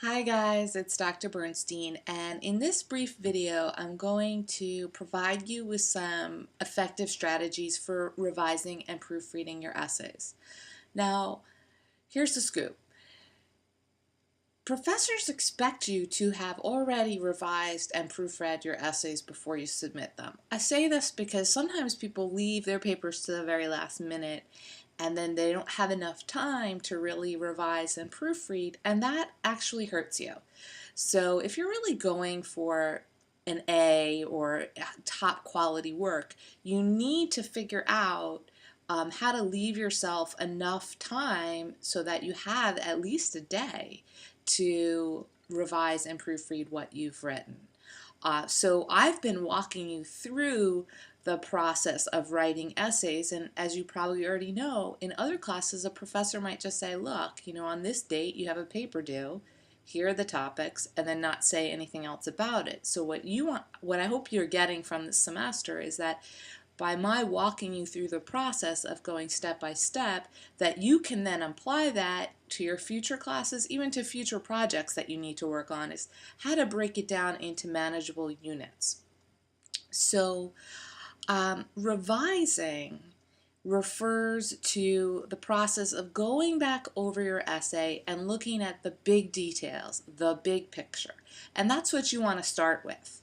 Hi guys, it's Dr. Bernstein, and in this brief video I'm going to provide you with some effective strategies for revising and proofreading your essays. Now, here's the scoop. Professors expect you to have already revised and proofread your essays before you submit them. I say this because sometimes people leave their papers to the very last minute and then they don't have enough time to really revise and proofread, and that actually hurts you. So if you're really going for an A or top quality work, you need to figure out how to leave yourself enough time so that you have at least a day to revise and proofread what you've written. So I've been walking you through the process of writing essays, and as you probably already know, in other classes a professor might just say, look, on this date you have a paper due, here are the topics, and then not say anything else about it. So what I hope you're getting from this semester is that by my walking you through the process of going step by step, that you can then apply that to your future classes, even to future projects that you need to work on, is how to break it down into manageable units. So revising refers to the process of going back over your essay and looking at the big details, the big picture. And that's what you want to start with,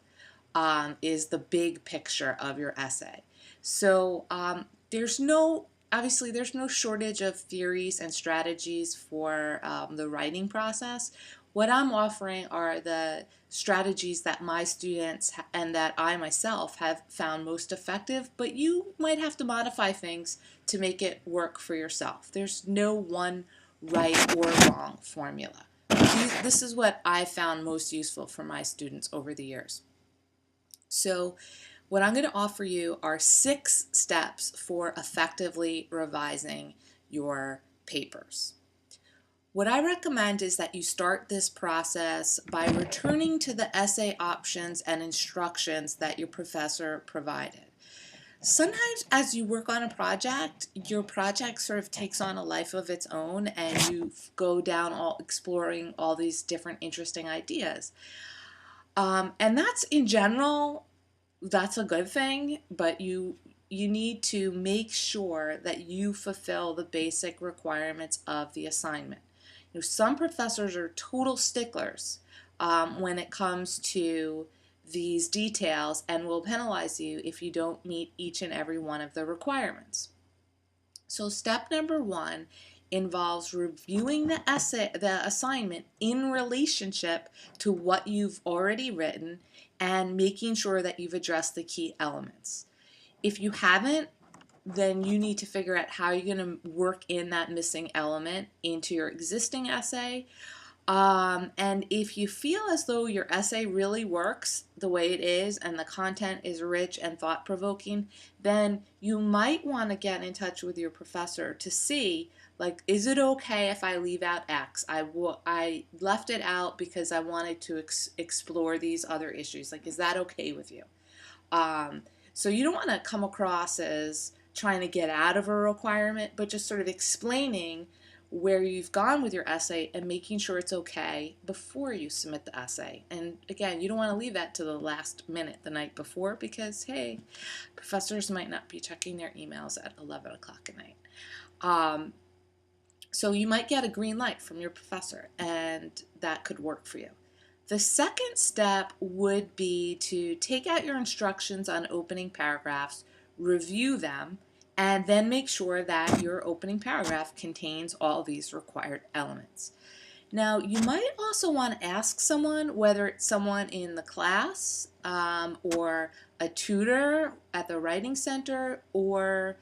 is the big picture of your essay. So obviously there's no shortage of theories and strategies for the writing process. What I'm offering are the strategies that my students and that I myself have found most effective, but you might have to modify things to make it work for yourself. There's no one right or wrong formula. This is what I found most useful for my students over the years. So what I'm going to offer you are 6 steps for effectively revising your papers. What I recommend is that you start this process by returning to the essay options and instructions that your professor provided. Sometimes as you work on a project, your project sort of takes on a life of its own and you go down exploring all these different interesting ideas. And that's in general, that's a good thing, but you need to make sure that you fulfill the basic requirements of the assignment. Some professors are total sticklers when it comes to these details and will penalize you if you don't meet each and every one of the requirements. So step number 1 involves reviewing the assignment in relationship to what you've already written and making sure that you've addressed the key elements. If you haven't, then you need to figure out how you're going to work in that missing element into your existing essay. And if you feel as though your essay really works the way it is and the content is rich and thought-provoking, then you might want to get in touch with your professor to see, like, is it okay if I leave out X? I left it out because I wanted to explore these other issues. Like, is that okay with you? So you don't want to come across as trying to get out of a requirement, but just sort of explaining where you've gone with your essay and making sure it's okay before you submit the essay. And again, you don't want to leave that to the last minute the night before because, hey, professors might not be checking their emails at 11 o'clock at night. So you might get a green light from your professor, and that could work for you. The second step would be to take out your instructions on opening paragraphs, review them, and then make sure that your opening paragraph contains all these required elements. Now, you might also want to ask someone, whether it's someone in the class or a tutor at the writing center, or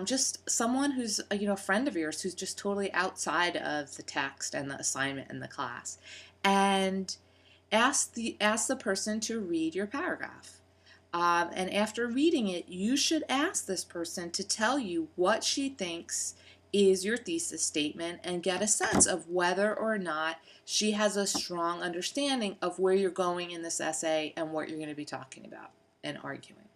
just someone who's a friend of yours who's just totally outside of the text and the assignment in the class, and ask the person to read your paragraph. And after reading it, you should ask this person to tell you what she thinks is your thesis statement and get a sense of whether or not she has a strong understanding of where you're going in this essay and what you're going to be talking about and arguing.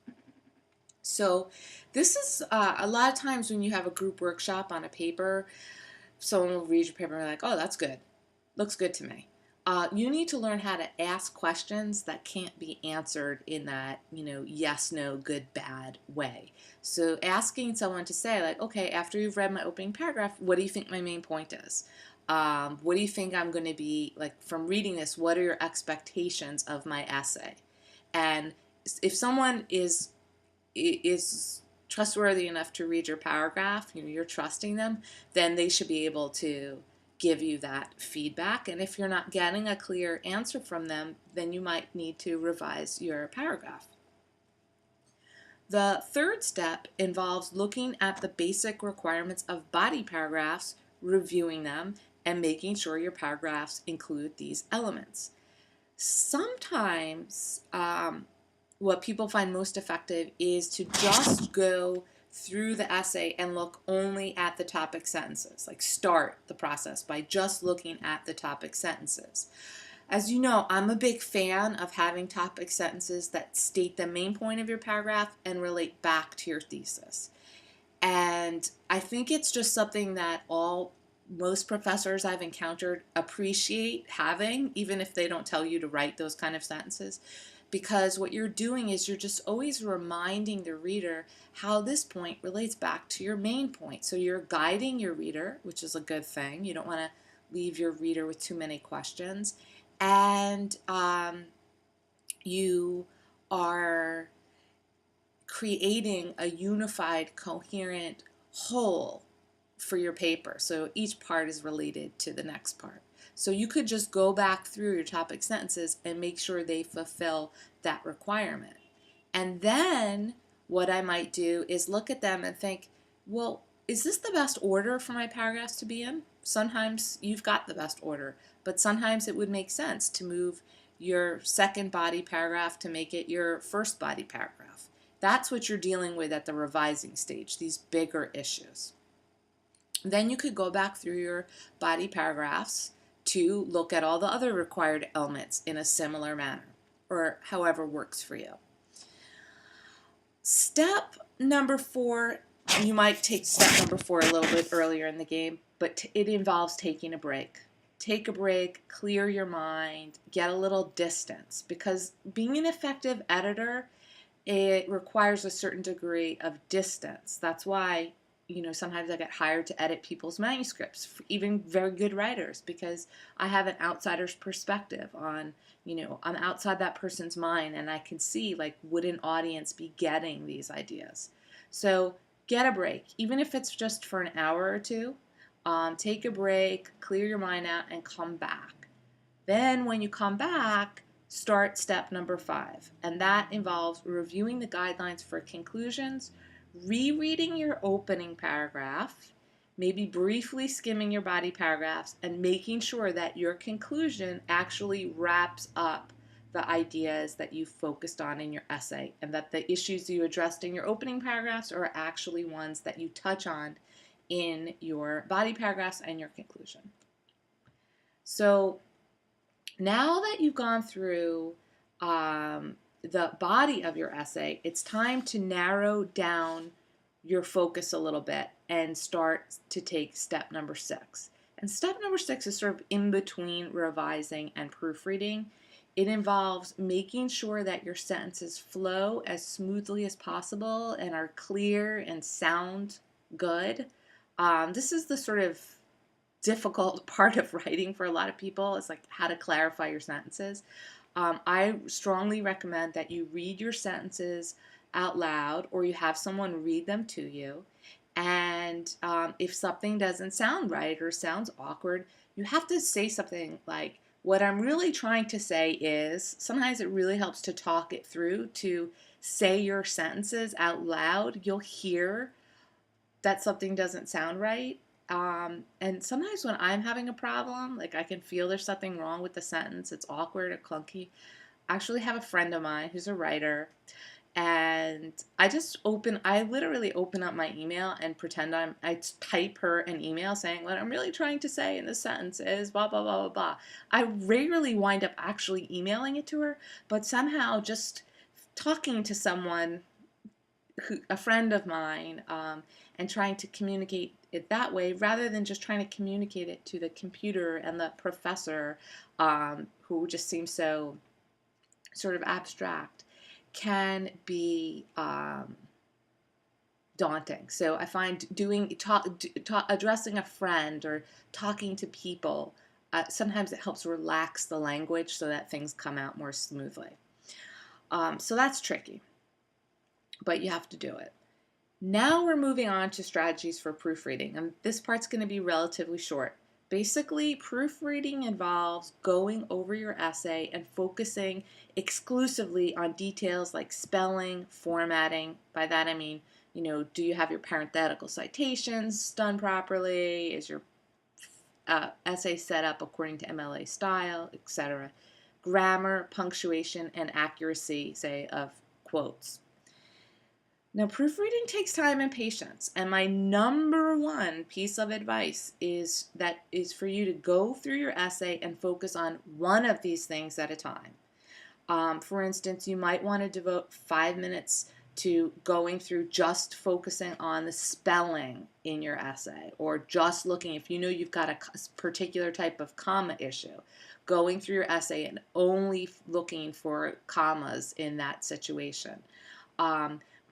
So this is a lot of times when you have a group workshop on a paper, someone will read your paper and be like, oh, that's good. Looks good to me. You need to learn how to ask questions that can't be answered in that, yes, no, good, bad way. So asking someone to say, like, okay, after you've read my opening paragraph, what do you think my main point is? What do you think I'm going to be, like, from reading this, what are your expectations of my essay? And if someone is trustworthy enough to read your paragraph, you're trusting them, then they should be able to give you that feedback. And if you're not getting a clear answer from them, then you might need to revise your paragraph. The third step involves looking at the basic requirements of body paragraphs, reviewing them, and making sure your paragraphs include these elements. Sometimes what people find most effective is to just go through the essay and look only at the topic sentences, like start the process by just looking at the topic sentences. As you know, I'm a big fan of having topic sentences that state the main point of your paragraph and relate back to your thesis. And I think it's just something that most professors I've encountered appreciate having, even if they don't tell you to write those kind of sentences. Because what you're doing is you're just always reminding the reader how this point relates back to your main point. So you're guiding your reader, which is a good thing. You don't want to leave your reader with too many questions. And you are creating a unified, coherent whole for your paper. So each part is related to the next part. So you could just go back through your topic sentences and make sure they fulfill that requirement. And then what I might do is look at them and think, well, is this the best order for my paragraphs to be in? Sometimes you've got the best order, but sometimes it would make sense to move your second body paragraph to make it your first body paragraph. That's what you're dealing with at the revising stage, these bigger issues. Then you could go back through your body paragraphs to look at all the other required elements in a similar manner, or however works for you. Step number 4, you might take step number 4 a little bit earlier in the game, but it involves taking a break. Take a break, clear your mind, get a little distance, because being an effective editor, it requires a certain degree of distance. That's why sometimes I get hired to edit people's manuscripts, even very good writers, because I have an outsider's perspective on, I'm outside that person's mind and I can see, like, would an audience be getting these ideas? So get a break, even if it's just for an hour or two. Take a break, clear your mind out, and come back. Then when you come back, start step number 5, and that involves reviewing the guidelines for conclusions, rereading your opening paragraph, maybe briefly skimming your body paragraphs, and making sure that your conclusion actually wraps up the ideas that you focused on in your essay, and that the issues you addressed in your opening paragraphs are actually ones that you touch on in your body paragraphs and your conclusion. So now that you've gone through the body of your essay, it's time to narrow down your focus a little bit and start to take step number 6. And step number 6 is sort of in between revising and proofreading. It involves making sure that your sentences flow as smoothly as possible and are clear and sound good. This is the sort of difficult part of writing for a lot of people. It's like how to clarify your sentences. I strongly recommend that you read your sentences out loud, or you have someone read them to you. And if something doesn't sound right or sounds awkward, you have to say something like, what I'm really trying to say is, sometimes it really helps to talk it through, to say your sentences out loud. You'll hear that something doesn't sound right. And sometimes when I'm having a problem, like I can feel there's something wrong with the sentence, it's awkward or clunky. I actually have a friend of mine who's a writer, and I literally open up my email and pretend I type her an email saying what I'm really trying to say in this sentence is blah, blah, blah, blah, blah. I rarely wind up actually emailing it to her, but somehow just talking to someone, a friend of mine, and trying to communicate it that way rather than just trying to communicate it to the computer and the professor, who just seems so sort of abstract, can be daunting. So I find addressing a friend or talking to people, sometimes it helps relax the language so that things come out more smoothly. So that's tricky, but you have to do it. Now we're moving on to strategies for proofreading, and this part's going to be relatively short. Basically, proofreading involves going over your essay and focusing exclusively on details like spelling, formatting. By that I mean, do you have your parenthetical citations done properly? Is your essay set up according to MLA style, etc.? Grammar, punctuation, and accuracy, say, of quotes. Now, proofreading takes time and patience, and my number one piece of advice is for you to go through your essay and focus on one of these things at a time. For instance, you might want to devote 5 minutes to going through just focusing on the spelling in your essay, or just looking, if you know you've got a particular type of comma issue, going through your essay and only looking for commas in that situation.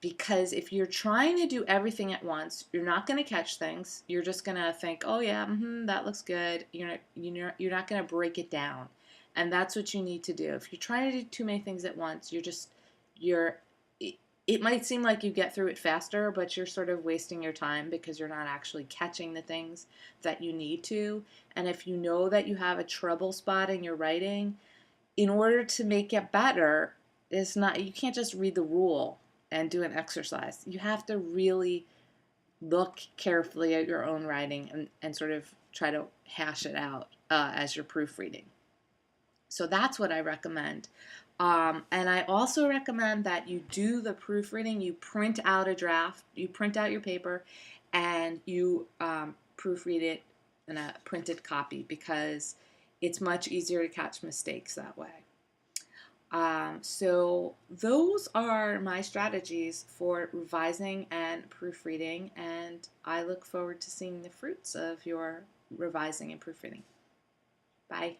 Because if you're trying to do everything at once, you're not going to catch things. You're just going to think, oh yeah, that looks good. You're not going to break it down. And that's what you need to do. If you're trying to do too many things at once, it might seem like you get through it faster, but you're sort of wasting your time because you're not actually catching the things that you need to. And if you know that you have a trouble spot in your writing, in order to make it better, you can't just read the rule and do an exercise. You have to really look carefully at your own writing and sort of try to hash it out as you're proofreading. So that's what I recommend. And I also recommend that you do the proofreading. You print out a draft, you print out your paper, and you proofread it in a printed copy because it's much easier to catch mistakes that way. So those are my strategies for revising and proofreading, and I look forward to seeing the fruits of your revising and proofreading. Bye.